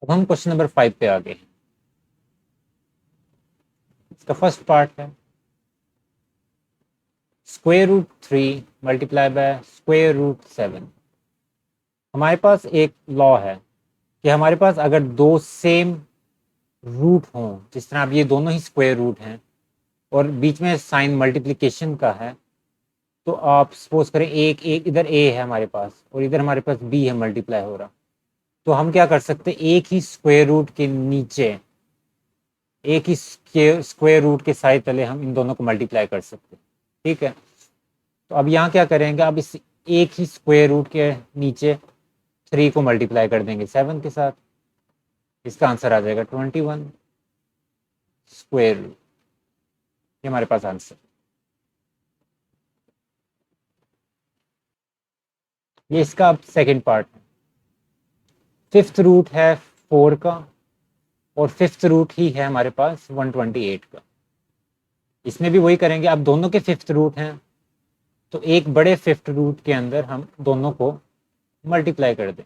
अब हम question number 5 पे आ गए हैं। इसका फर्स्ट पार्ट है square root 3 multiply by square root 7। हमारे पास एक लॉ है कि हमारे पास अगर दो सेम रूट हों, जिस तरह अब ये दोनों ही स्क्वायर रूट हैं और बीच में साइन मल्टीप्लिकेशन का है, तो आप सपोज करें एक एक इधर ए है हमारे पास और इधर हमारे पास बी है मल्टीप्लाई हो रहा, तो हम क्या कर सकते हैं, एक ही स्क्वायर रूट के नीचे एक ही स्क्वायर रूट के साइड तले हम इन दोनों को मल्टीप्लाई कर सकते हैं। ठीक है, तो अब यहाँ क्या करेंगे, अब इस एक ही स्क्वायर रूट के नीचे 3 को मल्टीप्लाई कर देंगे 7 के साथ। इसका आंसर आ जाएगा 21 स्क्वायर रूट। ये हमारे पास आंसर। ये इसका अब सेकंड पार्ट है। फिफ्थ रूट है 4 का और फिफ्थ रूट ही है हमारे पास 128 का। इसमें भी वही करेंगे, अब दोनों के फिफ्थ रूट हैं तो एक बड़े फिफ्थ रूट के अंदर हम दोनों को मल्टीप्लाई कर दें,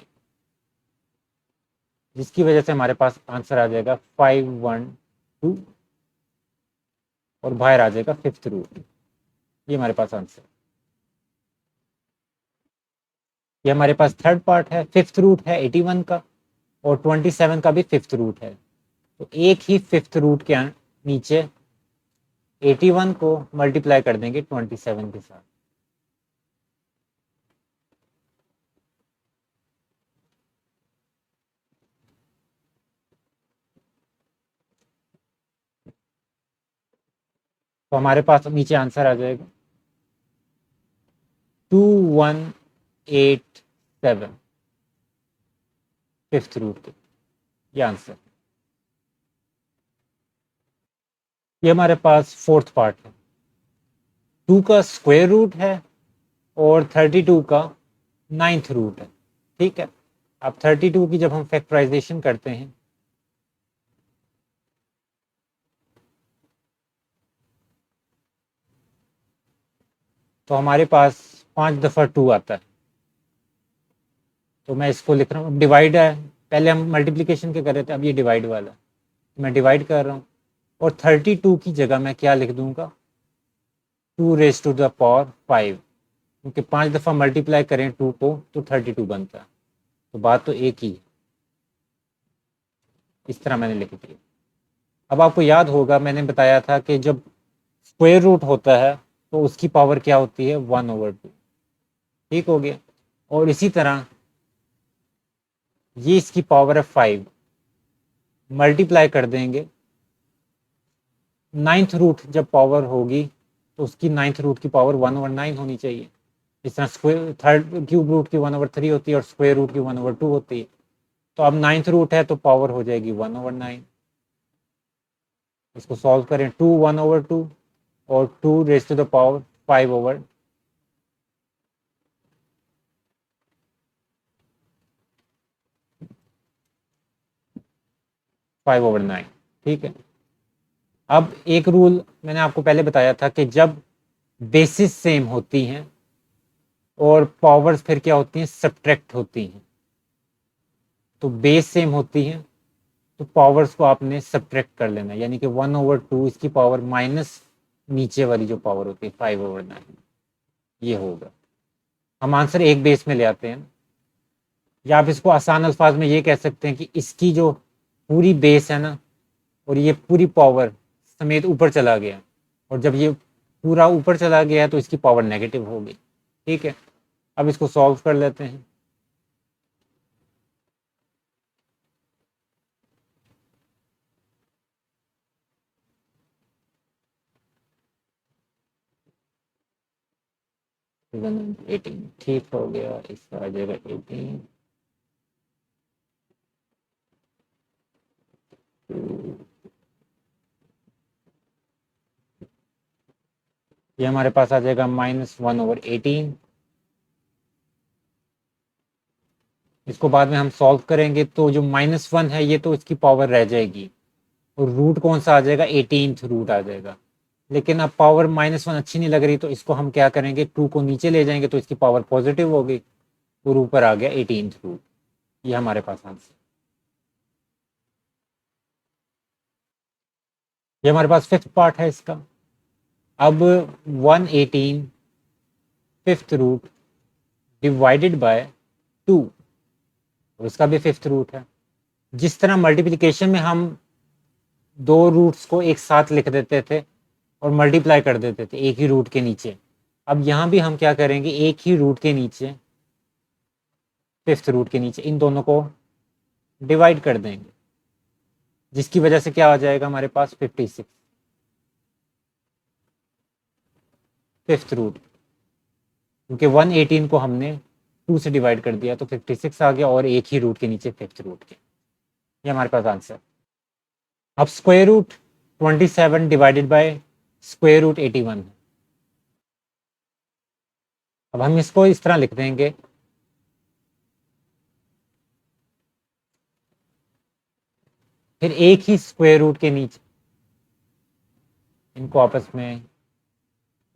जिसकी वजह से हमारे पास आंसर आ जाएगा 512 और बाहर आ जाएगा फिफ्थ रूट। ये हमारे पास आंसर। ये हमारे पास थर्ड पार्ट है। फिफ्थ रूट है 81 का और 27 का भी फिफ्थ रूट है, तो एक ही फिफ्थ रूट के नीचे 81 को मल्टीप्लाई कर देंगे 27 के साथ। तो हमारे पास नीचे आंसर आ जाएगा 2187 फिफ्थ रूट के। ये आंसर। ये हमारे पास फोर्थ पार्ट है। 2 का स्क्वायर रूट है और 32 का नाइन्थ रूट है। ठीक है, अब 32 की जब हम फैक्टराइजेशन करते हैं तो हमारे पास 5 दफ़ा 2 आता है। तो मैं इसको लिख रहा हूँ, डिवाइड है, पहले हम मल्टीप्लिकेशन के कर रहे थे, अब ये डिवाइड वाला है, मैं डिवाइड कर रहा हूँ। और 32 की जगह मैं क्या लिख दूंगा, 2 रेज टू द पावर 5, क्योंकि 5 दफ़ा मल्टीप्लाई करें 2 को तो 32 बनता है। तो बात तो एक ही है, इस तरह मैंने लिख दिया। अब आपको याद होगा मैंने बताया था कि जब स्क्वायर रूट होता है तो उसकी पावर क्या होती है, 1/2। ठीक हो गया। और इसी तरह ये इसकी पावर है 5, मल्टीप्लाई कर देंगे नाइन्थ रूट जब पावर होगी तो उसकी नाइन्थ रूट की पावर 1/9 होनी चाहिए। इस तरह स्क्वायर थर्ड क्यूब रूट की 1/3 होती है और स्क्वायर रूट की 1/2 होती है। तो अब नाइन्थ रूट है तो पावर हो जाएगी 1/9। इसको सॉल्व करें, 2 1/2 और 2 रेज टू द पावर 5/9। ठीक है, अब एक रूल मैंने आपको पहले बताया था कि जब बेसिस सेम होती हैं और पावर्स फिर क्या होती हैं, सब्ट्रैक्ट होती हैं। तो बेस सेम होती हैं तो पावर्स को आपने सब्ट्रैक्ट कर लेना, यानी कि 1/2 इसकी पावर माइनस नीचे वाली जो पावर होती है 5/9, ये होगा। हम आंसर एक बेस में ले आते हैं, या आप इसको आसान अल्फाज में ये कह सकते हैं कि इसकी जो पूरी बेस है ना और ये पूरी पावर समेत ऊपर चला गया, और जब ये पूरा ऊपर चला गया है तो इसकी पावर नेगेटिव हो गई। ठीक है, अब इसको सॉल्व कर लेते हैं। एटीन ठीक हो गया, इसका आ जाएगा 18। ये हमारे पास आ जाएगा -1/18। इसको बाद में हम सॉल्व करेंगे तो जो -1 है ये तो इसकी पावर रह जाएगी और रूट कौन सा आ जाएगा, 18th रूट आ जाएगा। लेकिन अब पावर -1 अच्छी नहीं लग रही तो इसको हम क्या करेंगे, 2 को नीचे ले जाएंगे तो इसकी पावर पॉजिटिव हो गई और ऊपर आ गया 18th रूट। ये हमारे पास आंसर। ये हमारे पास फिफ्थ पार्ट है इसका। अब 118 फिफ्थ रूट डिवाइडेड बाय 2, और इसका भी फिफ्थ रूट है। जिस तरह मल्टीप्लिकेशन में हम दो रूट्स को एक साथ लिख देते थे और मल्टीप्लाई कर देते थे एक ही रूट के नीचे, अब यहाँ भी हम क्या करेंगे, एक ही रूट के नीचे, फिफ्थ रूट के नीचे इन दोनों को डिवाइड कर देंगे, जिसकी वजह से क्या आ जाएगा हमारे पास 56 फिफ्थ रूट, क्योंकि 118 को हमने 2 से डिवाइड कर दिया तो 56 आ गया, और एक ही रूट के नीचे फिफ्थ रूट के। ये हमारे पास आंसर। अब square root 27 divided by square root 81 है। अब हम इसको इस तरह लिख देंगे, फिर एक ही स्क्वायर रूट के नीचे इनको आपस में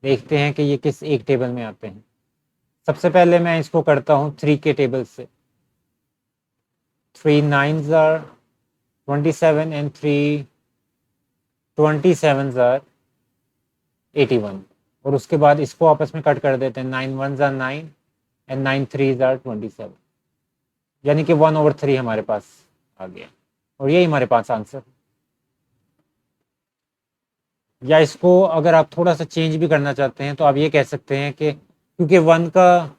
देखते हैं कि ये किस एक टेबल में आते हैं। सबसे पहले मैं इसको करता हूँ 3 के टेबल से। 3 9s are 27 and 3 27s are 81, और उसके बाद इसको आपस में कट कर देते हैं। 9 1s are 9 and 9 3s are 27, यानी कि 1/3 हमारे पास आ गया, और यही हमारे पास आंसर। या इसको अगर आप थोड़ा सा चेंज भी करना चाहते हैं तो आप ये कह सकते हैं कि क्योंकि 1 का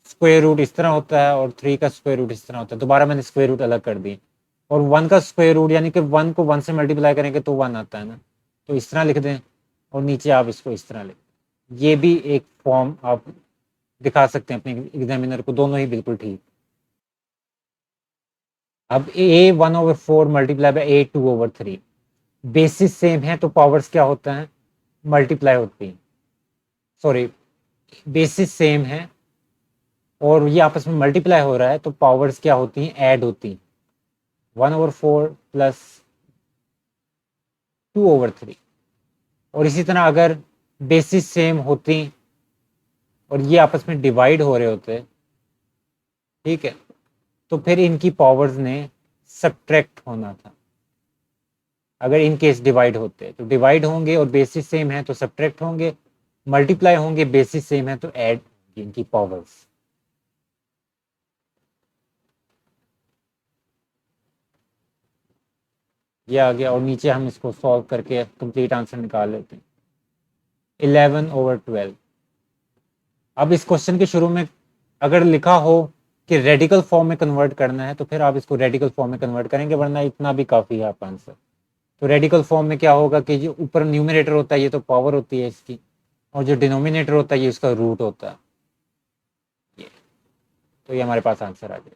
स्क्वायर रूट इस तरह होता है और 3 का स्क्वायर रूट इस तरह होता है, दोबारा मैंने स्क्वायर रूट अलग कर दिए, और 1 का स्क्वायर रूट यानी कि 1 को 1 से मल्टीप्लाई करेंगे तो 1 आता है ना, तो इस तरह लिख दें, और नीचे आप इसको इस तरह लिख। ये भी एक फॉर्म आप दिखा सकते हैं अपने एग्जामिनर को, दोनों ही बिल्कुल ठीक। अब a 1/4 multiply bye a 2/3, basis same है तो पावर्स क्या होता है, मल्टीप्लाई होती है। सॉरी, बेसिस सेम है और ये आपस में मल्टीप्लाई हो रहा है तो पावर्स क्या होती हैं, ऐड होती हैं। 1/4 प्लस 2/3, और इसी तरह अगर बेसिस सेम होती और ये आपस में डिवाइड हो रहे होते, ठीक है, तो फिर इनकी पावर्स ने सब्ट्रैक्ट होना था। अगर इन केस डिवाइड होते तो डिवाइड होंगे और बेसिस सेम है तो सब्ट्रैक्ट होंगे, मल्टीप्लाई होंगे बेसिस सेम है तो ऐड होंगी इनकी पावर्स। ये आ गया, और नीचे हम इसको सॉल्व करके कंप्लीट आंसर निकाल लेते हैं। 11/12। अब इस क्वेश्चन के शुरू में अगर लिखा हो कि रेडिकल फॉर्म में कन्वर्ट करना है तो फिर आप इसको रेडिकल फॉर्म में कन्वर्ट करेंगे, वरना इतना भी काफ़ी है आपका आंसर। तो रेडिकल फॉर्म में क्या होगा कि जो ऊपर न्यूमिनेटर होता है ये तो पावर होती है इसकी, और जो डिनोमिनेटर होता है ये उसका रूट होता है। तो ये हमारे पास आंसर आ गया।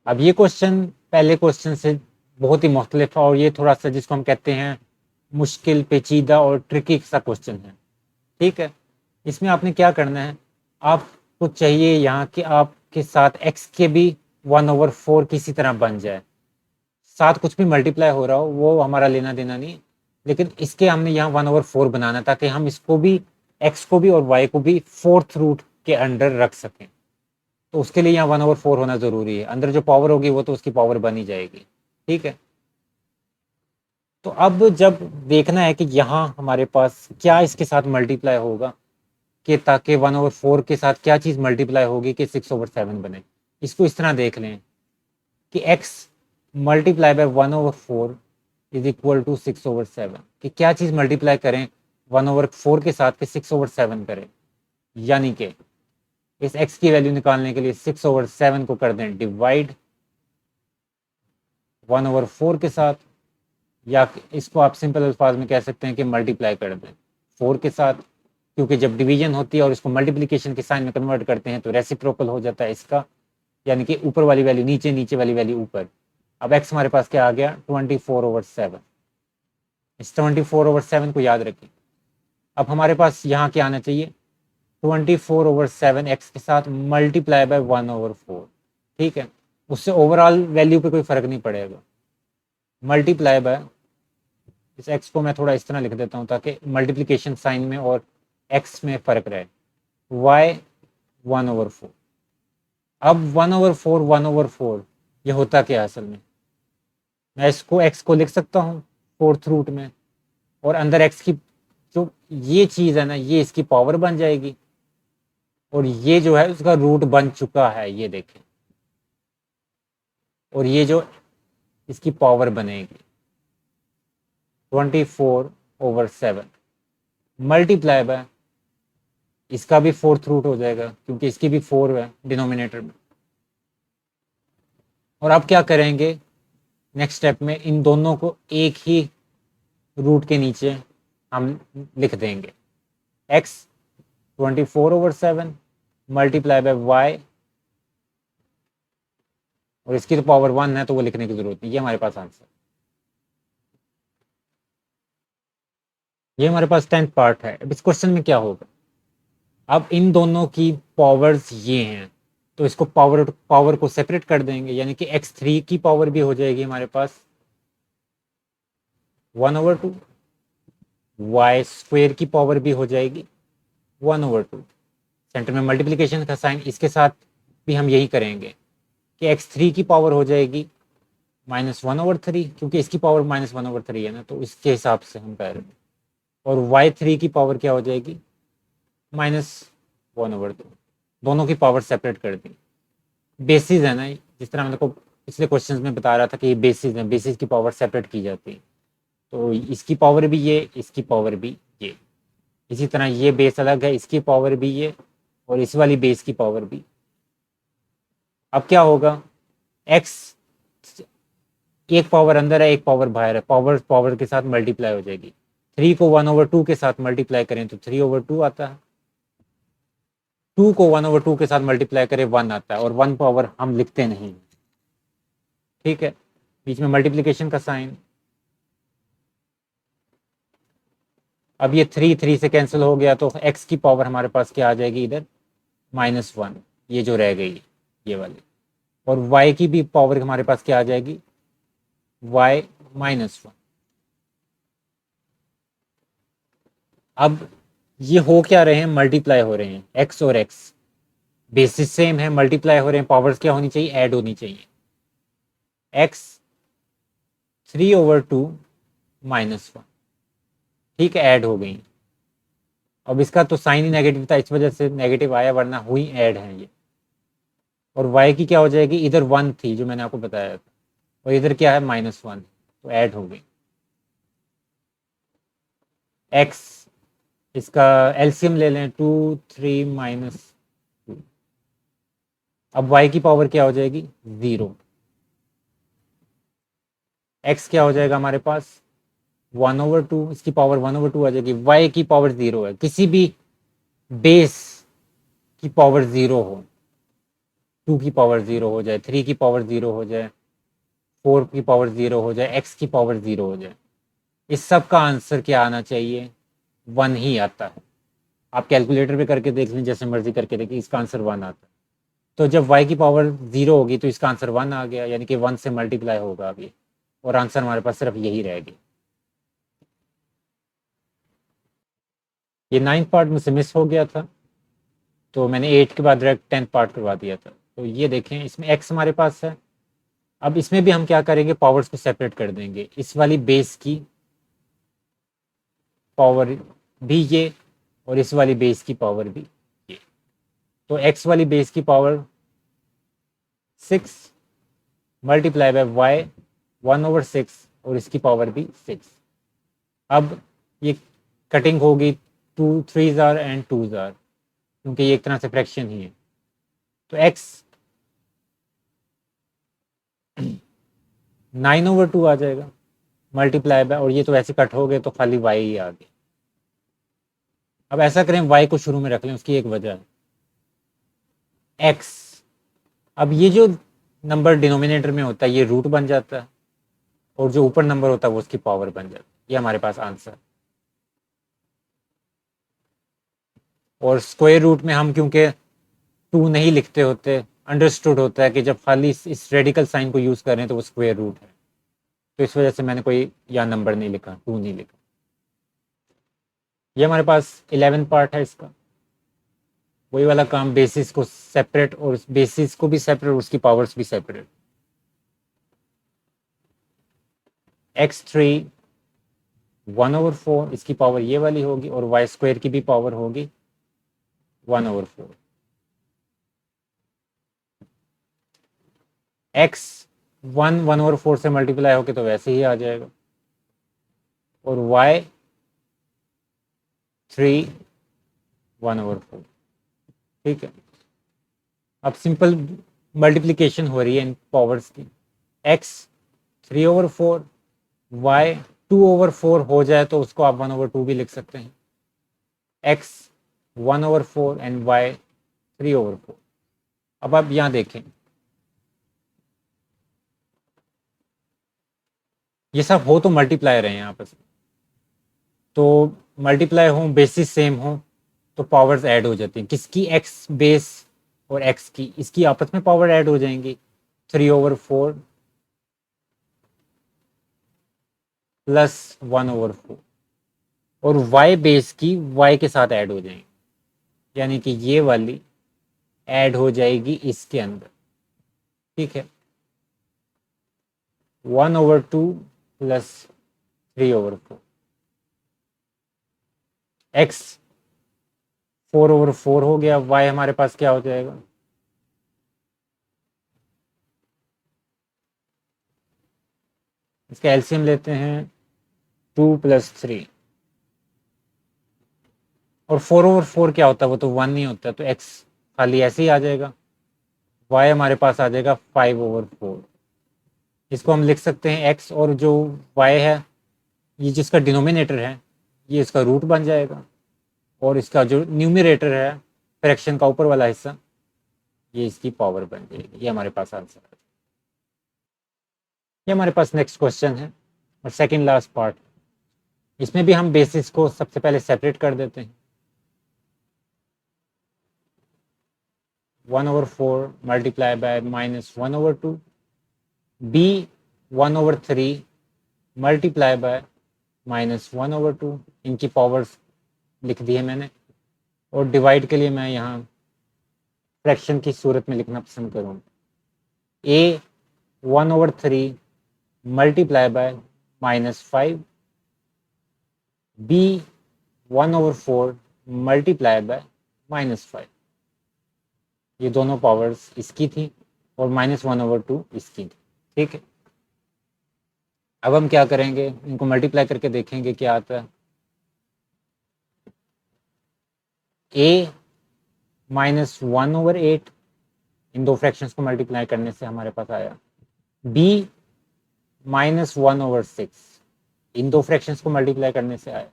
अब ये क्वेश्चन पहले क्वेश्चन से बहुत ही मुख्तलिफ है, और ये थोड़ा सा जिसको हम कहते हैं मुश्किल, पेचीदा और ट्रिकी सा क्वेश्चन है, ठीक है। इसमें आपने क्या करना है, आपको चाहिए यहाँ कि आपके साथ x के भी 1/4 किसी तरह बन जाए, साथ कुछ भी मल्टीप्लाई हो रहा हो वो हमारा लेना देना नहीं, लेकिन इसके हमने यहाँ 1/4 बनाना ताकि हम इसको भी, x को भी और y को भी फोर्थ रूट के अंडर रख सकें। तो उसके लिए यहाँ 1/4 होना जरूरी है, अंदर जो पावर होगी वो तो उसकी पावर बनी जाएगी, ठीक है। तो अब जब देखना है कि यहाँ हमारे पास क्या इसके साथ मल्टीप्लाई होगा, कि ताकि 1/4 के साथ क्या चीज़ मल्टीप्लाई होगी कि 6/7 बने। इसको इस तरह देख लें कि x multiply by 1/4 is equal to 6/7, कि क्या चीज़ मल्टीप्लाई करें 1/4 के साथ कि 6/7 करें, यानी कि इस x की वैल्यू निकालने के लिए 6/7 को कर दें डिवाइड 1/4 के साथ, या इसको आप सिंपल अल्फाज में कह सकते हैं कि मल्टीप्लाई कर दें 4 के साथ, क्योंकि जब डिवीजन होती है और इसको मल्टीप्लिकेशन के साइन में कन्वर्ट करते हैं तो रेसिप्रोकल हो जाता है इसका, यानी कि ऊपर वाली वैल्यू नीचे, नीचे वाली वैल्यू ऊपर। अब x हमारे पास क्या आ गया, 24/7। इस 24/7 को याद रखें। अब हमारे पास यहाँ क्या आना चाहिए, 24/7 x के साथ मल्टीप्लाई बाय 1/4, ठीक है। उससे ओवरऑल वैल्यू पे कोई फर्क नहीं पड़ेगा, मल्टीप्लाई बाय, इस x को मैं थोड़ा इस तरह लिख देता हूँ ताकि मल्टीप्लिकेशन साइन में और x में फर्क रहे, y 1/4। अब 1/4 1/4 ये होता क्या है असल में, मैं इसको x को लिख सकता हूँ फोर्थ रूट में, और अंदर x की जो ये चीज़ है ना, ये इसकी पावर बन जाएगी, और ये जो है उसका रूट बन चुका है, ये देखें, और ये जो इसकी पावर बनेगी 24/7 मल्टीप्लाई बाय इसका भी फोर्थ रूट हो जाएगा, क्योंकि इसकी भी 4 है डिनोमिनेटर में। और अब क्या करेंगे, नेक्स्ट स्टेप में इन दोनों को एक ही रूट के नीचे हम लिख देंगे, x 24/7 मल्टीप्लाई बाय y, और इसकी तो पावर 1 है तो वो लिखने की जरूरत नहीं, ये हमारे पास आंसर। ये हमारे पास 10th पार्ट है। अब इस क्वेश्चन में क्या होगा, अब इन दोनों की पावर्स ये हैं, तो इसको पावर को सेपरेट कर देंगे, यानी कि x3 की पावर भी हो जाएगी हमारे पास 1/2, y स्क्वायर की पावर भी हो जाएगी 1/2। सेंटर में मल्टीप्लिकेशन का साइन, इसके साथ भी हम यही करेंगे कि x3 की पावर हो जाएगी -1/3, क्योंकि इसकी पावर -1/3 है ना, तो इसके हिसाब से हम कर रहे हैं। और y3 की पावर क्या हो जाएगी -1/2। दोनों की पावर सेपरेट कर दी। बेसिस है ना, जिस तरह मैंने को पिछले क्वेश्चंस में बता रहा था कि ये बेसिस है, बेसिस की पावर सेपरेट की जाती है, तो इसकी पावर भी ये, इसकी पावर भी ये। इसी तरह ये बेस अलग है, इसकी पावर भी ये, और इस वाली बेस की पावर भी। अब क्या होगा, x एक पावर अंदर है, एक पावर बाहर है, पावर पावर के साथ मल्टीप्लाई हो जाएगी। 3 को 1/2 के साथ मल्टीप्लाई करें तो 3/2 आता है, 2 को 1/2 के साथ मल्टीप्लाई करें 1 आता है, और 1 पावर हम लिखते नहीं, ठीक है, बीच में मल्टीप्लिकेशन का साइन। अब ये 3 से कैंसिल हो गया, तो x की पावर हमारे पास क्या आ जाएगी इधर -1, ये जो रह गई ये वाली, और y की भी पावर हमारे पास क्या आ जाएगी y -1। अब ये हो क्या रहे हैं, मल्टीप्लाई हो रहे हैं, x और x बेसिस सेम है, मल्टीप्लाई हो रहे हैं, पावर्स क्या होनी चाहिए, ऐड होनी चाहिए। x 3/2 -1, ठीक है, ऐड हो गई। अब इसका तो साइन ही नेगेटिव था, इस वजह से नेगेटिव आया, वरना हुई ऐड है ये। और y की क्या हो जाएगी, इधर 1 थी जो मैंने आपको बताया था, और इधर क्या है -1, तो ऐड हो गई। x इसका एलसीएम ले लें, 2 3 -2। अब y की पावर क्या हो जाएगी 0, x क्या हो जाएगा हमारे पास 1/2, इसकी पावर 1/2 आ जाएगी। y की पावर 0 है, किसी भी बेस की पावर 0 हो, 2 की पावर 0 हो जाए, 3 की पावर 0 हो जाए, 4 की पावर 0 हो जाए, x की पावर 0 हो जाए, इस सब का आंसर क्या आना चाहिए 1 ही आता है। आप कैलकुलेटर पे करके देख लें, जैसे मर्जी करके देखिए, इसका आंसर 1 आता है। तो जब y की पावर 0 होगी तो इसका आंसर 1 आ गया, यानी कि 1 से मल्टीप्लाई होगा अभी, और आंसर हमारे पास सिर्फ यही रहेगी। ये 9th पार्ट मुझसे मिस हो गया था, तो मैंने 8 के बाद डायरेक्ट 10th पार्ट करवा दिया था। तो ये देखें, इसमें x हमारे पास है। अब इसमें भी हम क्या करेंगे, पावर्स को सेपरेट कर देंगे, इस वाली बेस की पावर भी ये, और इस वाली बेस की पावर भी ये। तो x वाली बेस की पावर 6 मल्टीप्लाई बाय वाई 1/6, और इसकी पावर भी 6। अब ये कटिंग होगी, 2 3s are and 2s are, क्योंकि ये एक तरह से फ्रैक्शन ही है। तो x 9/2 आ जाएगा मल्टीप्लाई बाय, और ये तो ऐसे कट हो गए तो खाली y ही आ गया। अब ऐसा करें, y को शुरू में रख लें, उसकी एक वजह है x। अब ये जो नंबर डिनोमिनेटर में होता है ये रूट बन जाता है, और जो ऊपर नंबर होता है वो उसकी पावर बन जाती है। ये हमारे पास आंसर। और स्क्वायर रूट में हम क्योंकि 2 नहीं लिखते होते, अंडरस्टूड होता है कि जब खाली इस रेडिकल साइन को यूज कर रहे हैं तो वो स्क्वायर रूट है, तो इस वजह से मैंने कोई या नंबर नहीं लिखा, 2 नहीं लिखा। ये हमारे पास 11 पार्ट है इसका, वही वाला काम, बेसिस को सेपरेट, और बेसिस को भी सेपरेट, उसकी पावर्स भी सेपरेट। x3 1/4, इसकी पावर ये वाली होगी, और वाई स्क्वायर की भी पावर होगी 1/4। एक्स 1/4 से मल्टीप्लाई होके तो वैसे ही आ जाएगा, और वाई 3/1/4। ठीक है, अब सिंपल मल्टीप्लिकेशन हो रही है इन पावर्स की। एक्स 3/4, वाई 2/4 हो जाए तो उसको आप 1/2 भी लिख सकते हैं। X 1/4 and y 3/4। अब आप यहां देखें, ये सब हो तो मल्टीप्लायर हैं यहाँ पर, तो मल्टीप्लाई हो, बेसिस सेम हो, तो पावर्स ऐड हो जाती हैं। किसकी? एक्स बेस और एक्स की, इसकी आपस में पावर ऐड हो जाएंगी। 3/4 प्लस 1/4, और वाई बेस की वाई के साथ ऐड हो जाएंगी, यानी कि ये वाली ऐड हो जाएगी इसके अंदर। ठीक है, 1/2 प्लस 3/4। एक्स 4/4 हो गया, वाई हमारे पास क्या हो जाएगा? इसका एलसीएम लेते हैं, 2 + 3, और 4/4 क्या होता है? वो तो 1 नहीं होता, तो एक्स खाली ऐसे ही आ जाएगा। वाई हमारे पास आ जाएगा 5/4। इसको हम लिख सकते हैं एक्स, और जो वाई है, ये जिसका डिनोमिनेटर है, ये इसका रूट बन जाएगा, और इसका जो न्यूमरेटर है, फ्रैक्शन का ऊपर वाला हिस्सा, ये इसकी पावर बन जाएगी। ये हमारे पास आंसर है। ये हमारे पास नेक्स्ट क्वेश्चन है, और सेकंड लास्ट पार्ट। इसमें भी हम बेसिस को सबसे पहले सेपरेट कर देते हैं। 1/4 multiply by -1/2, b 1/3 multiply by -1/2। इनकी पावर्स लिख दी है मैंने, और डिवाइड के लिए मैं यहाँ फ्रैक्शन की सूरत में लिखना पसंद करूँगा। A 1/3 multiply by -5, b 1/4 multiply by -5। ये दोनों पावर्स इसकी थी, और -1/2 इसकी थी। ठीक है, अब हम क्या करेंगे, इनको मल्टीप्लाई करके देखेंगे क्या आता है। ए -1/8, इन दो फ्रैक्शंस को मल्टीप्लाई करने से हमारे पास आया। बी -1/6, इन दो फ्रैक्शंस को मल्टीप्लाई करने से आया,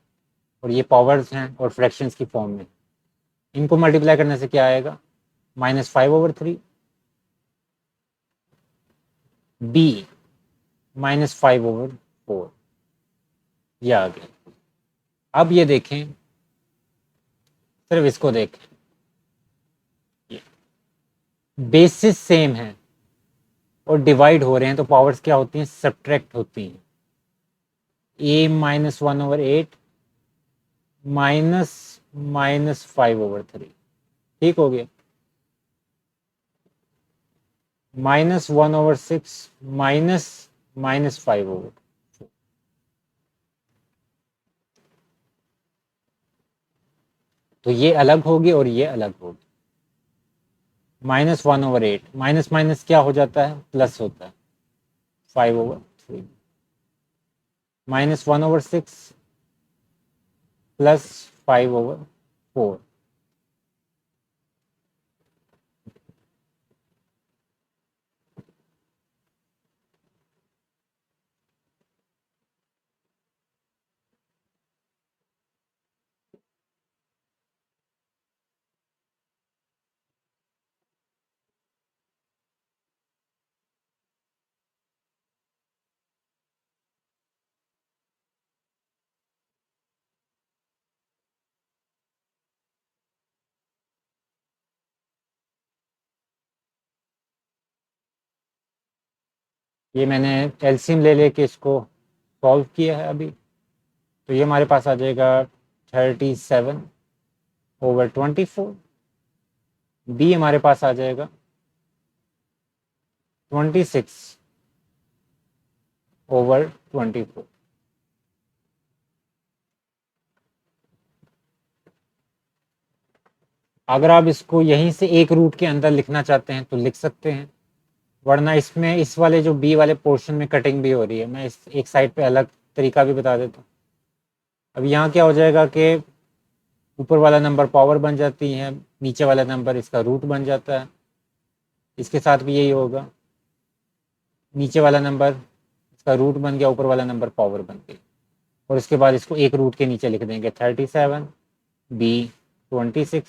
और ये पावर्स हैं और फ्रैक्शंस की फॉर्म में। इनको मल्टीप्लाई करने से क्या आएगा? -5/3, बी -5/4, ये आ गया। अब ये देखें, सिर्फ इसको देखें, बेसिस सेम है और डिवाइड हो रहे हैं, तो पावर्स क्या होती हैं? सब्ट्रैक्ट होती हैं। ए -1/8 -5/3, ठीक हो गया। -1/6 -5/4, तो ये अलग होगी और ये अलग होगी। -1/8, माइनस माइनस क्या हो जाता है? प्लस होता है, 5/3। -1/6 प्लस 5/4। ये मैंने एलसीएम ले लेके इसको सॉल्व किया है अभी, तो ये हमारे पास आ जाएगा 37/24। बी हमारे पास आ जाएगा 26/24। अगर आप इसको यहीं से एक रूट के अंदर लिखना चाहते हैं तो लिख सकते हैं, वरना इसमें इस वाले जो बी वाले पोर्शन में कटिंग भी हो रही है। मैं इस एक साइड पे अलग तरीका भी बता देता हूँ। अब यहाँ क्या हो जाएगा कि ऊपर वाला नंबर पावर बन जाती है, नीचे वाला नंबर इसका रूट बन जाता है। इसके साथ भी यही होगा, नीचे वाला नंबर इसका रूट बन गया, ऊपर वाला नंबर पावर बन गई। और इसके बाद इसको एक रूट के नीचे लिख देंगे 37 बी 26,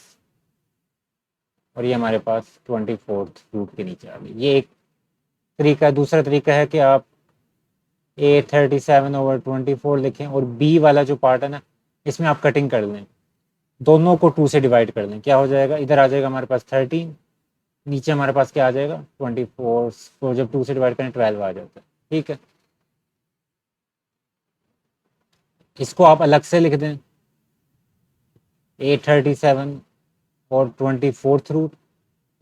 और ये हमारे पास 24th रूट के नीचे आ गई। ये एक तरीका है। दूसरा तरीका है कि आप ए 37/24 लिखें और बी वाला जो पार्ट है ना, इसमें आप कटिंग कर लें, दोनों को 2 से डिवाइड कर लें। क्या हो जाएगा, इधर आ जाएगा हमारे पास 13, नीचे हमारे पास क्या आ जाएगा 24, को जब 2 से डिवाइड करें 12 आ जाता है। ठीक है, इसको आप अलग से लिख दें, ए 37 और 24th रूट,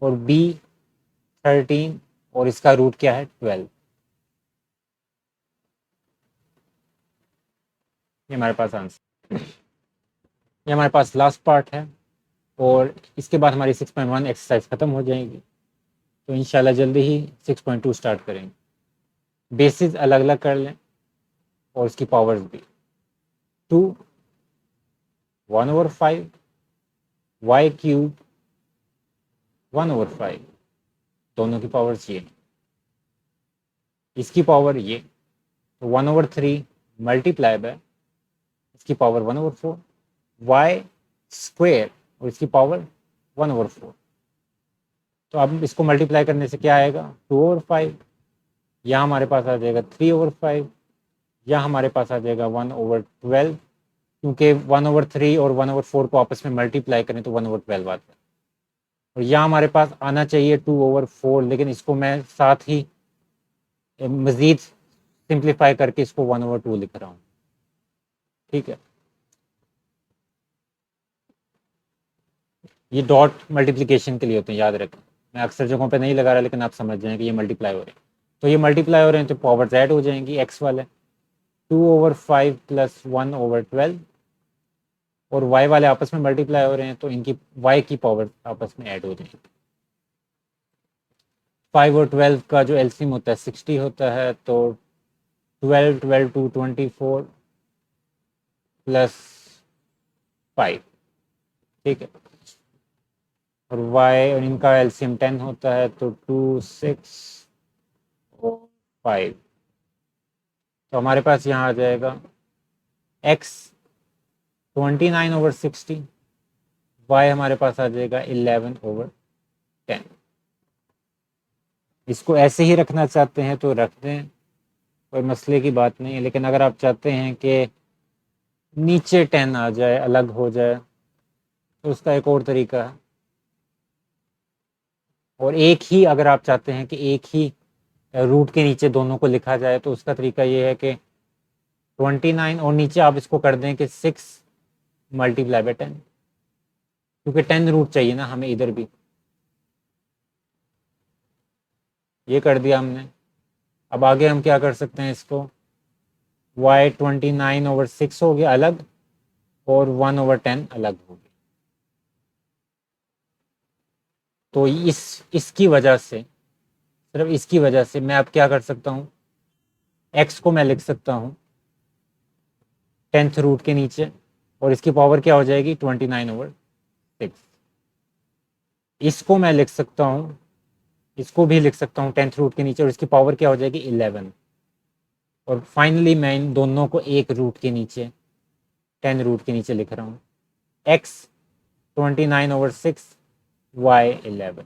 और बी 13 और इसका रूट क्या है 12। ये हमारे पास आंसर, ये हमारे पास लास्ट पार्ट है, और इसके बाद हमारी 6.1 एक्सरसाइज ख़त्म हो जाएगी। तो इंशाल्लाह जल्दी ही 6.2 स्टार्ट करेंगे। बेसिस अलग अलग कर लें और इसकी पावर्स भी। 2 1/5 वाई क्यूब 1/5, दोनों की पावर्स ये, इसकी पावर ये, तो 1/3 मल्टीप्लाई बाय इसकी पावर 1/4 वाई स्क्वेयर और इसकी पावर 1/4। तो अब इसको मल्टीप्लाई करने से क्या आएगा 2/5, यहाँ हमारे पास आ जाएगा 3/5, यहाँ हमारे पास आ जाएगा 1/12, क्योंकि 1/3 और 1/4 को आपस में मल्टीप्लाई करें तो 1/12 आता है। और यहाँ हमारे पास आना चाहिए 2/4, लेकिन इसको मैं साथ ही मज़ीद सिंप्लीफाई करके इसको 1/2 लिख रहा हूँ। ठीक है, ये डॉट मल्टीप्लिकेशन के लिए होते हैं, याद रखें। मैं अक्सर जगहों पे नहीं लगा रहा, लेकिन आप समझ जाएं कि ये मल्टीप्लाई हो रहे हैं। तो ये मल्टीप्लाई हो रहे हैं तो पावर्स ऐड हो जाएंगी एक्स वाले, 2/5 + 1/12, और वाई वाले आपस में मल्टीप्लाई हो रहे हैं तो इनकी वाई की पावर आपस में ऐड हो जाएंगी। 5 और 12 का जो एलसीएम होता है 60 होता है, तो 12 12 2 24 + 5। ठीक है, और y और इनका एलसीएम 10 होता है, तो 2 6 और 5। तो हमारे पास यहाँ आ जाएगा x 29/60, y हमारे पास आ जाएगा 11/10। इसको ऐसे ही रखना चाहते हैं तो रख दें, कोई मसले की बात नहीं है। लेकिन अगर आप चाहते हैं कि नीचे 10 आ जाए, अलग हो जाए, तो उसका एक और तरीका है। और एक ही, अगर आप चाहते हैं कि एक ही रूट के नीचे दोनों को लिखा जाए, तो उसका तरीका ये है कि 29 और नीचे आप इसको कर दें कि 6 × 10, क्योंकि 10 रूट चाहिए ना हमें इधर भी। ये कर दिया हमने। अब आगे हम क्या कर सकते हैं, इसको y 29/6 हो गया अलग, और 1/10 अलग हो गया। तो इसकी वजह से, सिर्फ इसकी वजह से मैं अब क्या कर सकता हूँ, x को मैं लिख सकता हूँ 10th रूट के नीचे, और इसकी पावर क्या हो जाएगी 29/6। इसको मैं लिख सकता हूँ, इसको भी लिख सकता हूँ 10th रूट के नीचे, और इसकी पावर क्या हो जाएगी 11। और फाइनली मैं इन दोनों को एक रूट के नीचे 10 रूट के नीचे लिख रहा हूँ, x 29/6 y 11।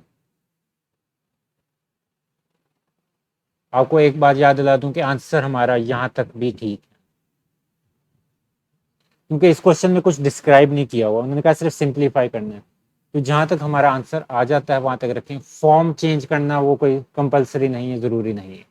आपको एक बात याद दिला दूं कि आंसर हमारा यहाँ तक भी ठीक है, क्योंकि इस क्वेश्चन में कुछ डिस्क्राइब नहीं किया हुआ, उन्होंने कहा सिर्फ सिंप्लीफाई करना है। तो जहाँ तक हमारा आंसर आ जाता है वहाँ तक रखें। फॉर्म चेंज करना वो कोई कंपलसरी नहीं है, ज़रूरी नहीं है।